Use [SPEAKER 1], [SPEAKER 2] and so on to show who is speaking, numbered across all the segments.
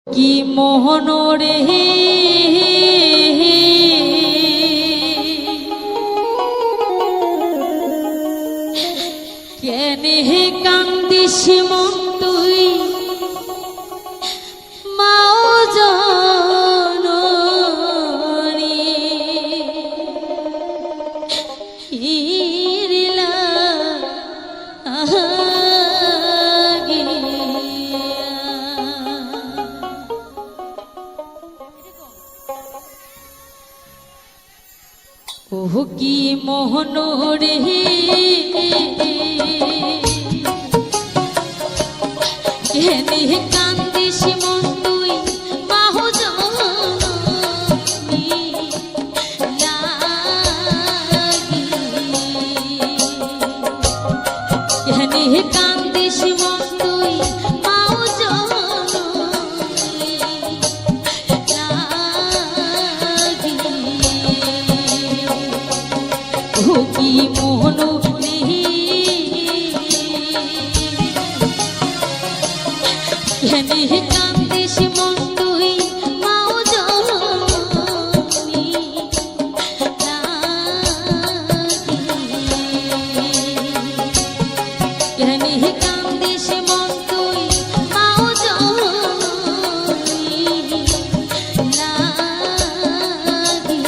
[SPEAKER 1] কি মোহন রে কেনে কান্দিস মন তুই মাও জননী হিরিলা ওহ কি মোহন রে কেনে কান্দিস মন তুই মাহু জননী লাগি কেনে কান্দিস মন তুই মাহু জননী লাগি ও কি মোহন রে কেনে কান্দিস মন তুই মাও জননী লাগি কেনে কান্দিস মন তুই মাও জননী লাগি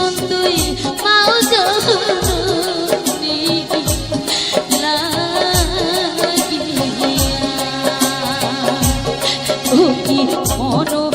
[SPEAKER 1] মন তুই মাও জননী লাগিয়া ও কি মনো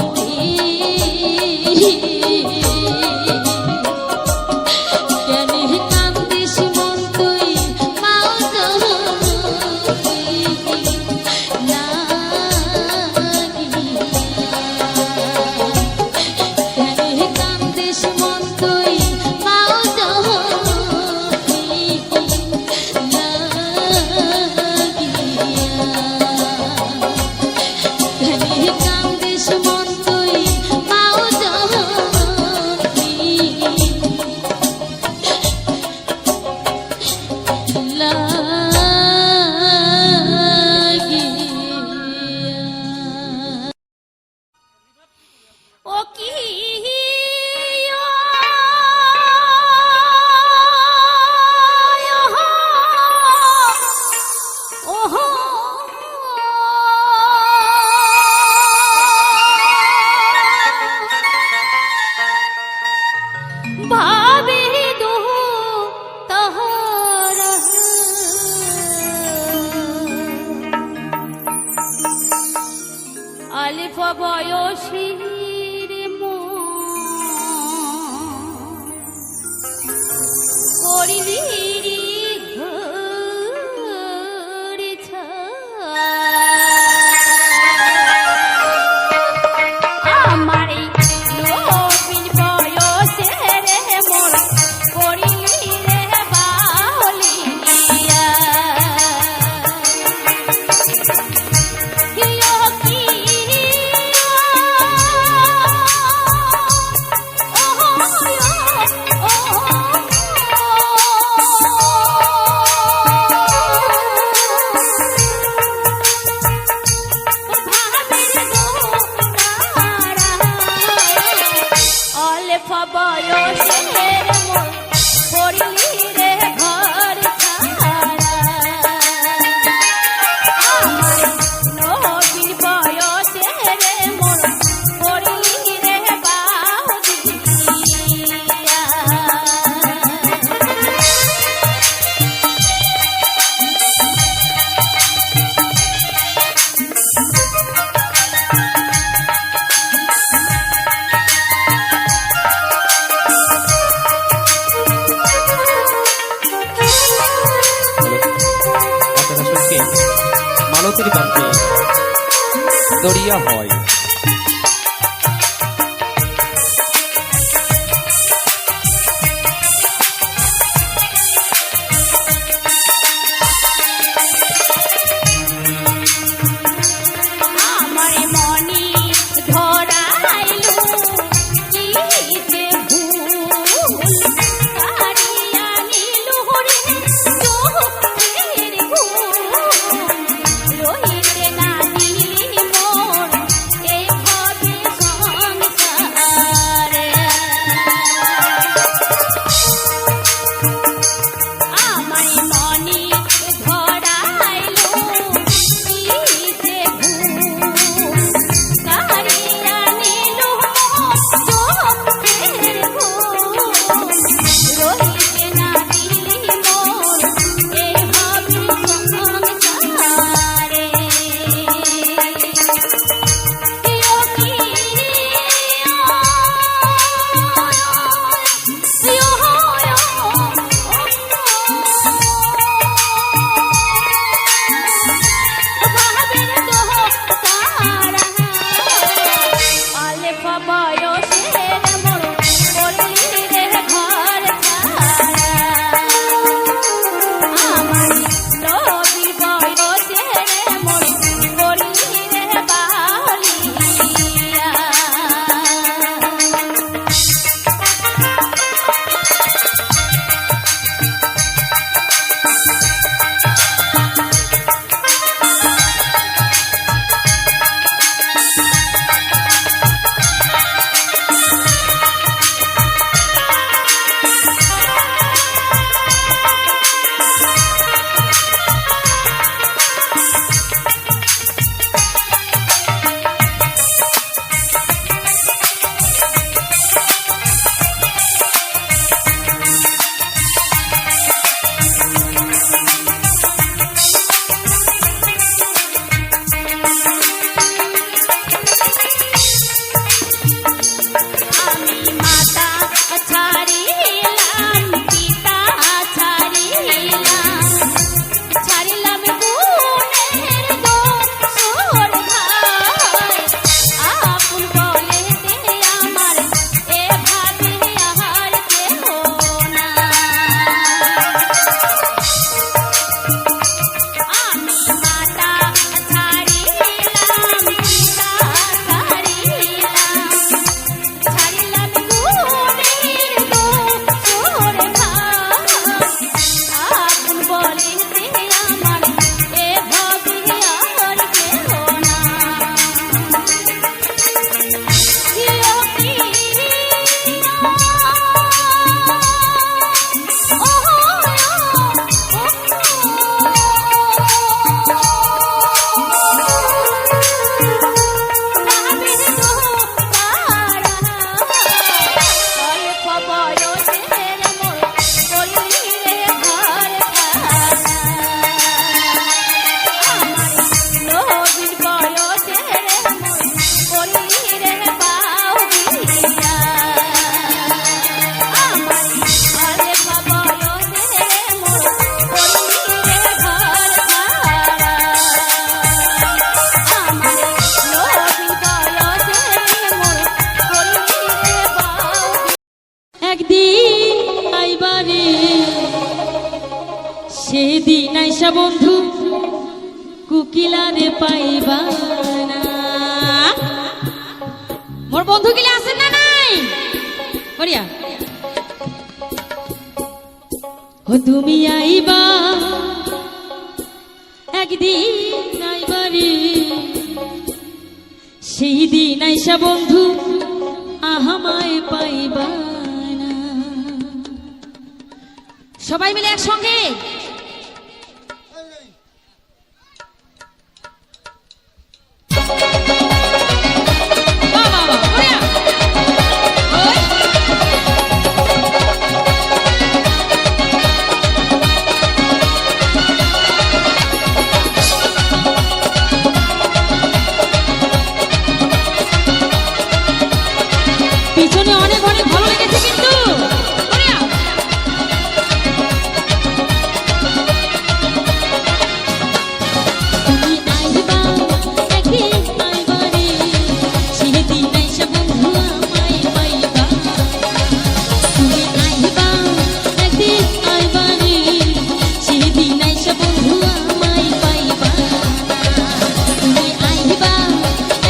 [SPEAKER 2] অল্প বয়সীর করিলি আমার নবীন বয়সে রে মোর করিলি রে বাউলিয়া বয়সের মোর করিলি রে ঘর ছাড়া আমার নবীন বয়সে রে মোর করিলি রে বাউলিয়া
[SPEAKER 3] মালতীর কান্তি দরিয়া হয়
[SPEAKER 2] আমার মনি ধরাইলু কি যে ভুল কারিয়া নিলু রে চোখের ঘুম রহিতে না দিলি মোর
[SPEAKER 1] একদিন আইবারে সেদিন আইসা বন্ধু কুকিলারে পাইবা না। মোর বন্ধু গিলা আছেন না নাই করিয়া ও তুমি আইবা একদিন আইবারে সেই দিন আইসা বন্ধু আহামায় পাইবা না। সবাই মিলে একসঙ্গে পিছনে অনেক অনেক ভালো লেগেছে কিন্তু তুমি আইবা একদিন আইবারে সেদিন আইসা বন্ধু আমায় পাইবা। তুমি আইবা একদিন আইবারে সেদিন আইসা বন্ধু আমায় পাইবা। তুমি আইবা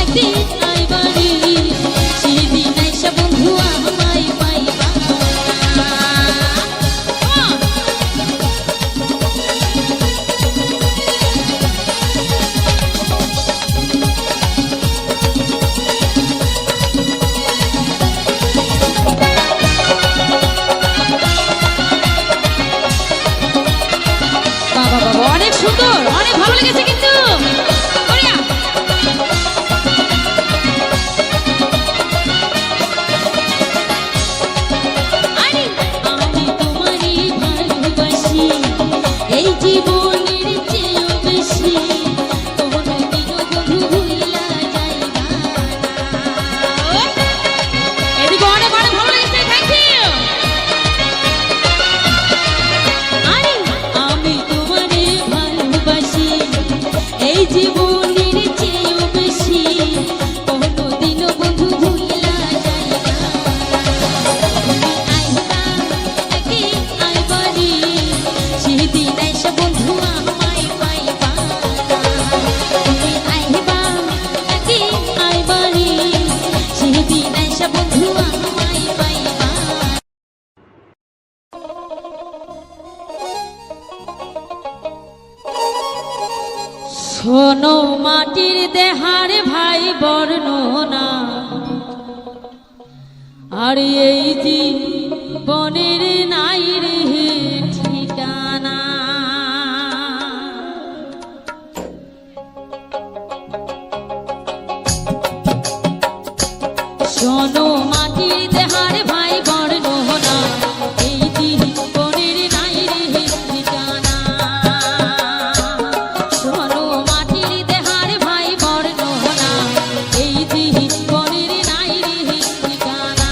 [SPEAKER 1] একদিন আইবারে সেদিন আইসা বন্ধু আমায় পাইবা। বাবা বাবা অনেক সুন্দর অনেক ভালো লেগেছে কিন্তু করিয়া আরে আমি তোমারই ভালোবাসি এই জীবনের চেয়েও বেশি কোনোদিনও বন্ধু ভুইলা যাইবা না। এদিকে অনেক অনেক ভালো লেগেছে থ্যাংক ইউ। আরে আমি তোমারে ভালোবাসি এই জীবনের চেয়েও বেশি কোনোদিনও বন্ধু ভুইলা যাইবা না। তুমি আইবা একদিন আইবারে সেদিন আইসা বন্ধু আমায় পাইবা না। তুমি আইবা একদিন আইবারে সেদিন আইসা বন্ধু আমায় পাইবা। শোনো মাটির দেহার ভাই বর্ণনা আর এই জীবনের নাই রে ঠিকানা। শোনো মাটির দেহার ভাই বর্ণনা এই জীবনের নাই রে ঠিকানা। শোনো মাটির দেহার ভাই বর্ণনা এই জীবনের নাই রে ঠিকানা।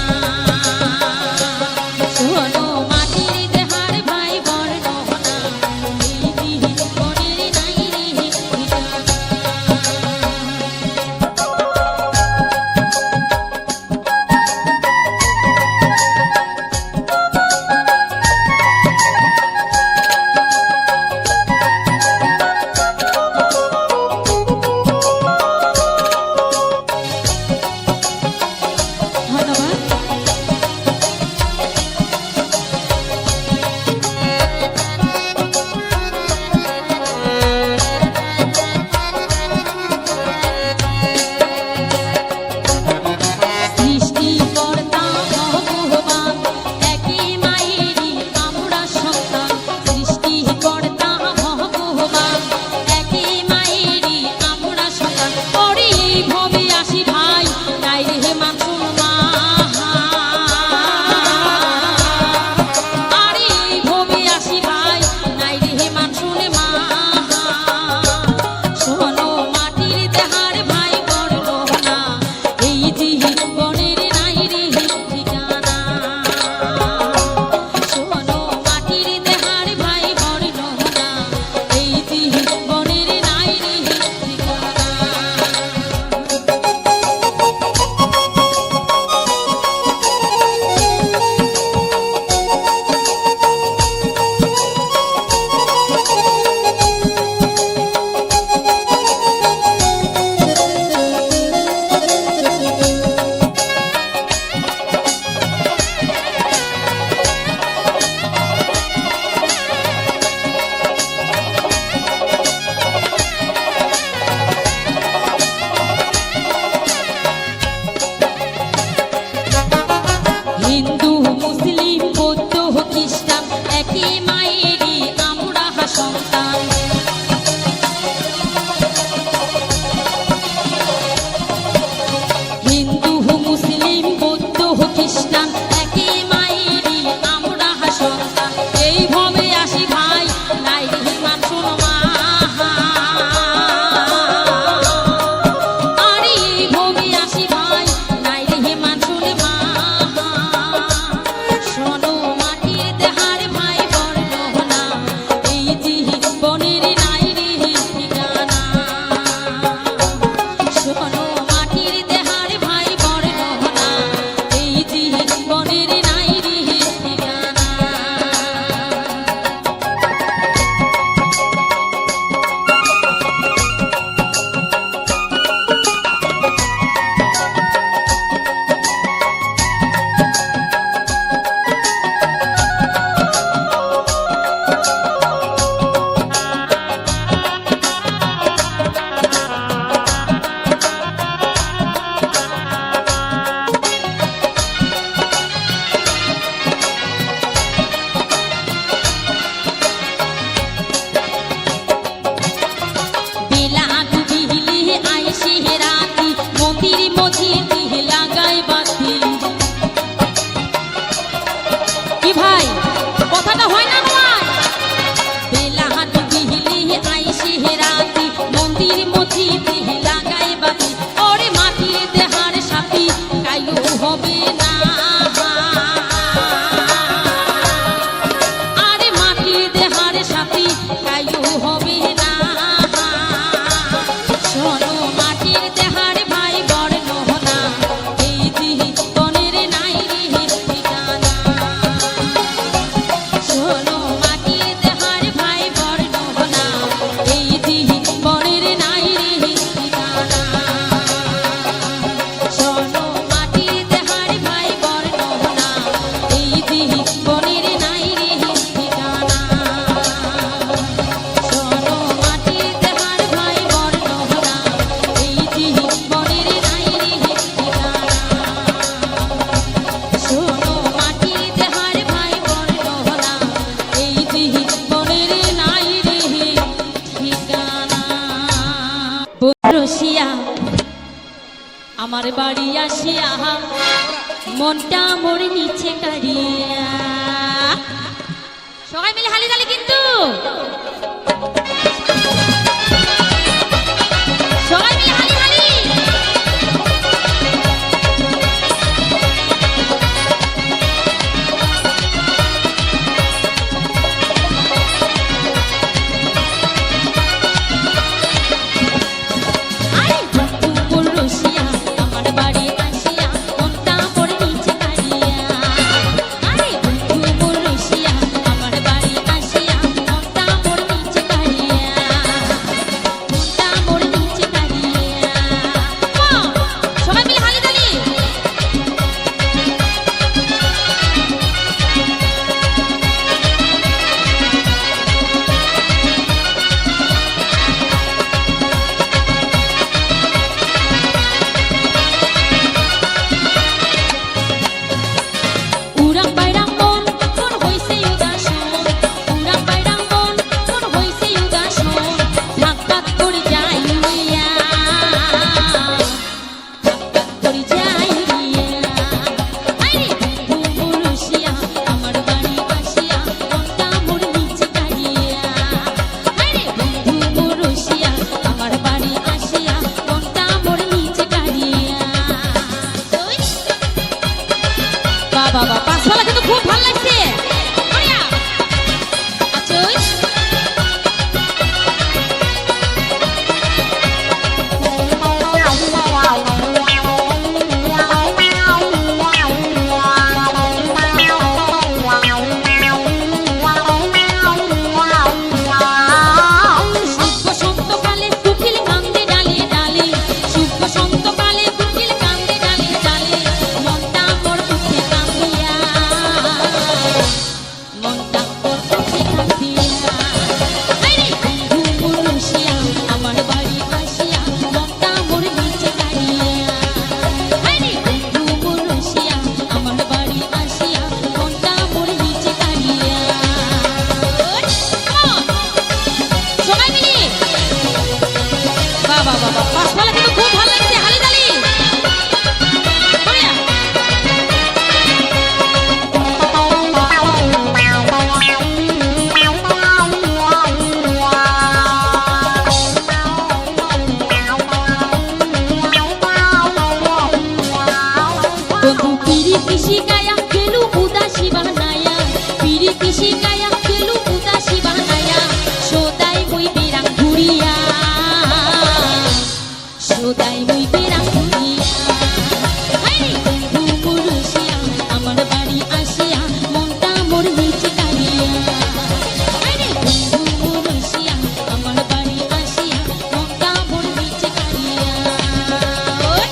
[SPEAKER 1] ভাই কথাটা হয় না নয় বেলাহাত বিহিলি আইসি হেরাতি মন্দির মসজিদে লাগাই বাতি ওরে মাটির দেহার সাথী কাইলো হবে না আরে মাটির দেহার সাথী কাইলো হবে না শোনো মাটির দেহার ভাই বর্ণ না এই জীবনের নাই রে ঠিকানা শোনো মাটির দেহার ভাই বর্ণ না এই জীবনের নাই রে ঠিকানা শোনো মাটির দেহার ভাই বর্ণ না এই জীবনের নাই রে ঠিকানা শোনো মাটির দেহার ভাই বর্ণ না এই জীবনের নাই রে ঠিকানা শোনো মাটির দেহার ভাই বর্ণ না এই জীবনের নাই রে ঠিকানা রসিয়া আমার বাড়ি আসিয়া মনটা মোর নিচে কারিয়া সবাই মিলে হালি তালি কিন্তু সবাই মিলে হালি হালি আরে বন্ধু রসিয়া আমার বাড়ি আসিয়া মনটা মোর নিচে কারিয়া আরে বন্ধু রসিয়া আমার বাড়ি আসিয়া মনটা মোর নিচে কারিয়া মনটা মোর নিচে কারিয়া সবাই মিলে হালি তালি উড়াম বাইরাম মন মন হইছে উদাসন উড়াম বাইরাম মন মন হইছে উদাসন ধাক ধাক করে যাই উড়িয়া ধাক ধাক করে যাই উড়িয়া আরে বন্ধু রসিয়া আমার বাড়ি আসিয়া মনটা মোর নিচে কারিয়া আরে বন্ধু রসিয়া আমার বাড়ি আসিয়া মনটা মোর নিচে কারিয়া বাবা বাবা পাঁচওয়ালা কিন্তু খুব ভালো লাগছে বড়িয়া আচ্ছা ওই শুভ বসন্তকালে কুকিল কান্দে ডালে ডালে শুভ বসন্তকালে কুকিল কান্দে ডালে ডালে মনটা মোর উঠে কান্দিয়া মনটা মোর উঠে কান্দিয়া আরে বন্ধু রসিয়া আমার বাড়ি আসিয়া মনটা মোর নিচে কারিয়া আরে বন্ধু রসিয়া আমার বাড়ি আসিয়া মনটা মোর নিচে কারিয়া সবাই মিলে বাবা বাবা পাঁচওয়ালা কিন্তু খুব ভালো লাগছে হালি তালি বড়িয়া বন্ধু পিড়ি পিসি গায়া গেলু উদাসী বানায়া পিড়ি পিসি গায়া গেলু উদাসী বানায়া সদাই মুই বেরাং ঘুরিয়া সদাই মুই বেরাং ঘুরিয়া আরে বন্ধু রসিয়া আমার বাড়ি আসিয়া মনটা মোর নিচে কারিয়া আরে বন্ধু রসিয়া আমার বাড়ি আসিয়া মনটা মোর নিচে কারিয়া ওই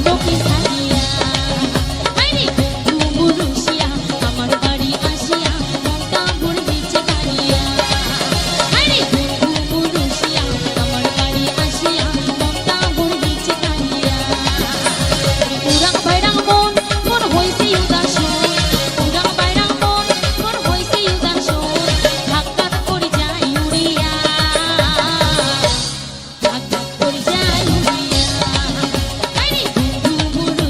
[SPEAKER 1] তোকে ছাড়িয়া আরে বন্ধু রসিয়া আমার বাড়ি আসিয়া মনটা ভরে দিচ্ছে কারিয়া আরে বন্ধু রসিয়া আমার বাড়ি আসিয়া মনটা ভরে দিচ্ছে কারিয়া উড়াং বাইরাং মন মন হইছে উদাসন উড়াং বাইরাং মন মন হইছে উদাসন ভাগ ভাগ করে যায় উড়িয়া ভাগ ভাগ করে যায় উড়িয়া আরে বন্ধু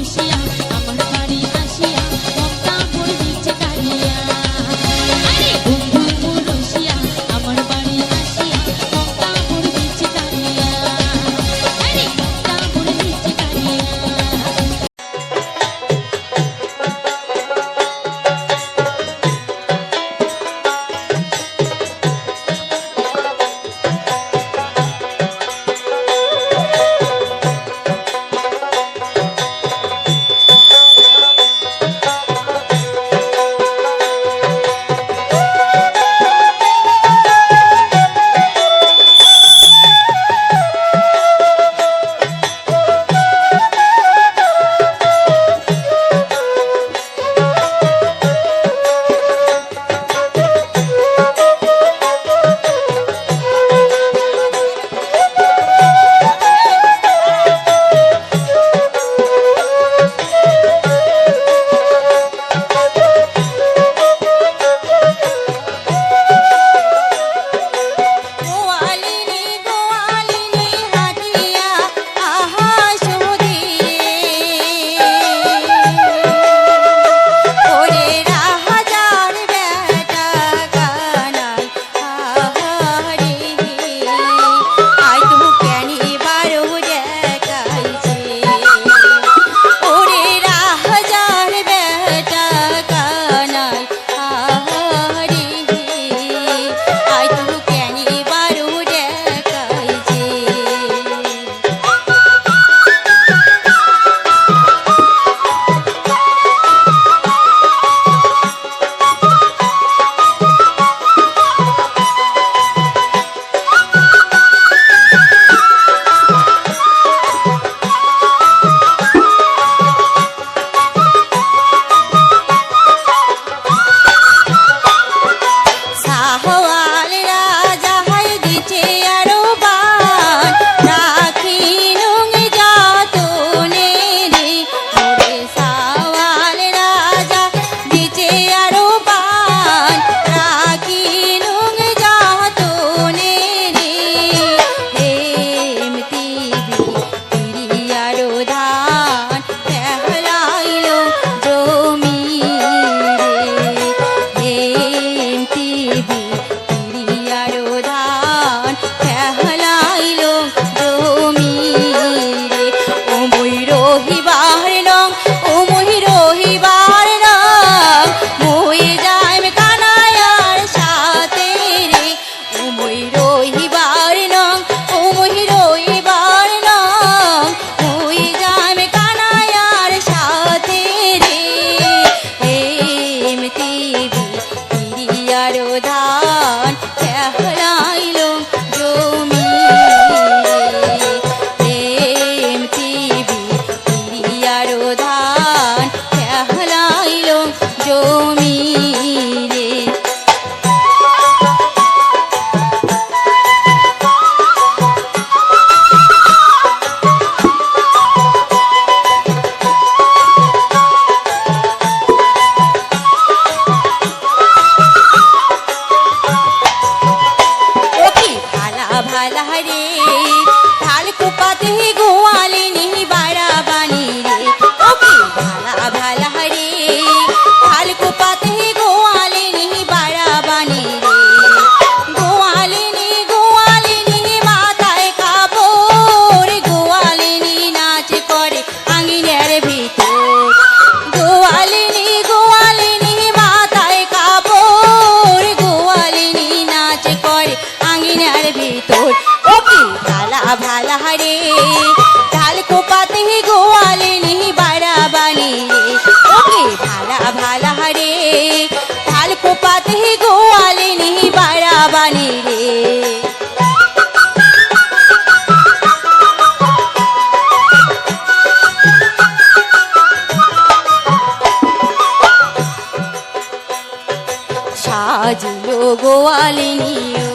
[SPEAKER 2] গোয়ালিনীও,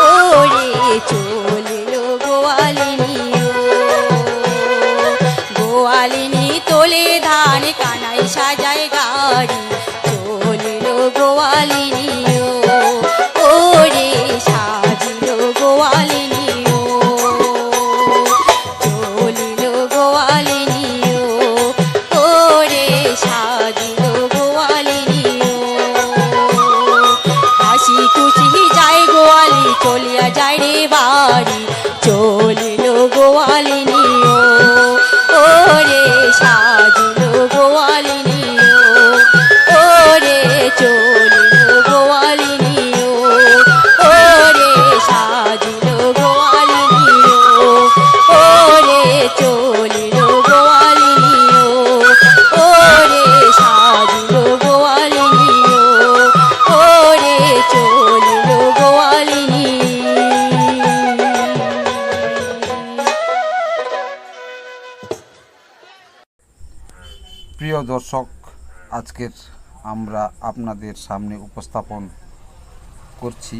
[SPEAKER 2] ওরে চলিল গোয়ালিনীও। গোয়ালিনী তোলে ধান, কানাই সাজায় গাড়ি, চলিল গোয়ালিনীও, ওরে সাজিল গোয়ালিনীও। চলিল গোয়ালিনীও, ওরে সাজিল গোয়ালিনীও। হাসি খুশি যায় গোয়ালি, চলিয়া যায় রে বাড়ি, চলিল গোয়ালিনীও, ওরে সাজিল গোয়ালিনীও, ওরে চলিল গোয়ালিনীও, ওরে সাজিল গোয়ালিনীও, ওরে চলিল গোয়ালিনীও, ওরে সাজিল গোয়ালিনীও, ওরে চলিল গোয়ালিনী।
[SPEAKER 3] প্রিয় দর্শক, আজকের আমরা আপনাদের সামনে উপস্থাপন করছি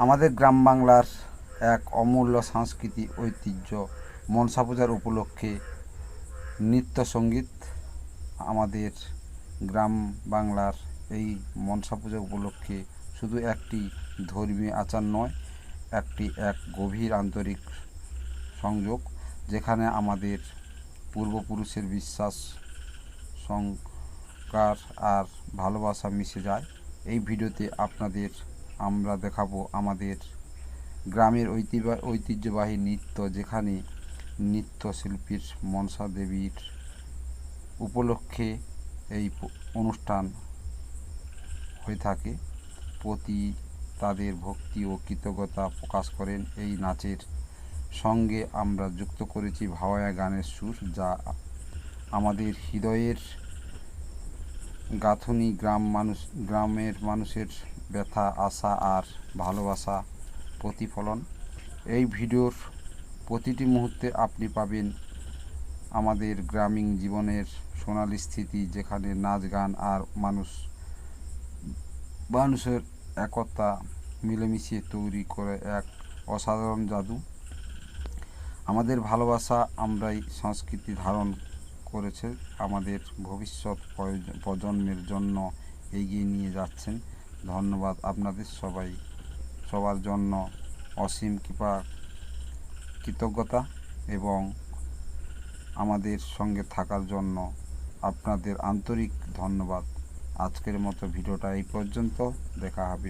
[SPEAKER 3] আমাদের গ্রাম বাংলার এক অমূল্য সাংস্কৃতিক ঐতিহ্য মনসা পূজার উপলক্ষে নৃত্য সঙ্গীত। আমাদের গ্রাম বাংলার এই মনসা পূজা উপলক্ষে শুধু একটি ধর্মীয় আচার নয়, এক গভীর আন্তরিক সংযোগ, যেখানে আমাদের পূর্বপুরুষের বিশ্বাস, সংস্কার আর ভালোবাসা মিশে যায়। এই ভিডিওতে আপনাদের আমরা দেখাবো আমাদের গ্রামের ঐতিহ্যবাহী নৃত্য, যেখানে নৃত্যশিল্পীর মনসা দেবীর উপলক্ষে এই অনুষ্ঠান হয়ে থাকে। প্রতি তাদের ভক্তি ও কৃতজ্ঞতা প্রকাশ করেন। এই নাচের সঙ্গে আমরা যুক্ত করেছি ভাওয়াইয়া গানের সুর, যা আমাদের হৃদয়ের গাঁথুনি, গ্রামের মানুষের ব্যথা, আশা আর ভালোবাসা প্রতিফলন। এই ভিডিওর প্রতিটি মুহূর্তে আপনি পাবেন আমাদের গ্রামীণ জীবনের সোনালী স্মৃতি, যেখানে নাচ, গান আর মানুষের একতা মিলেমিশে তৈরি করে এক অসাধারণ জাদু। আমাদের ভালোবাসা আমরাই সংস্কৃতি ধারণ করেছে, আমাদের ভবিষ্যৎ প্রজন্মের জন্য এগিয়ে নিয়ে যাচ্ছেন। ধন্যবাদ আপনাদের সবার জন্য অসীম কৃতজ্ঞতা এবং আমাদের সঙ্গে থাকার জন্য আপনাদের আন্তরিক ধন্যবাদ। আজকের মতো ভিডিওটা এই পর্যন্ত, দেখা হবে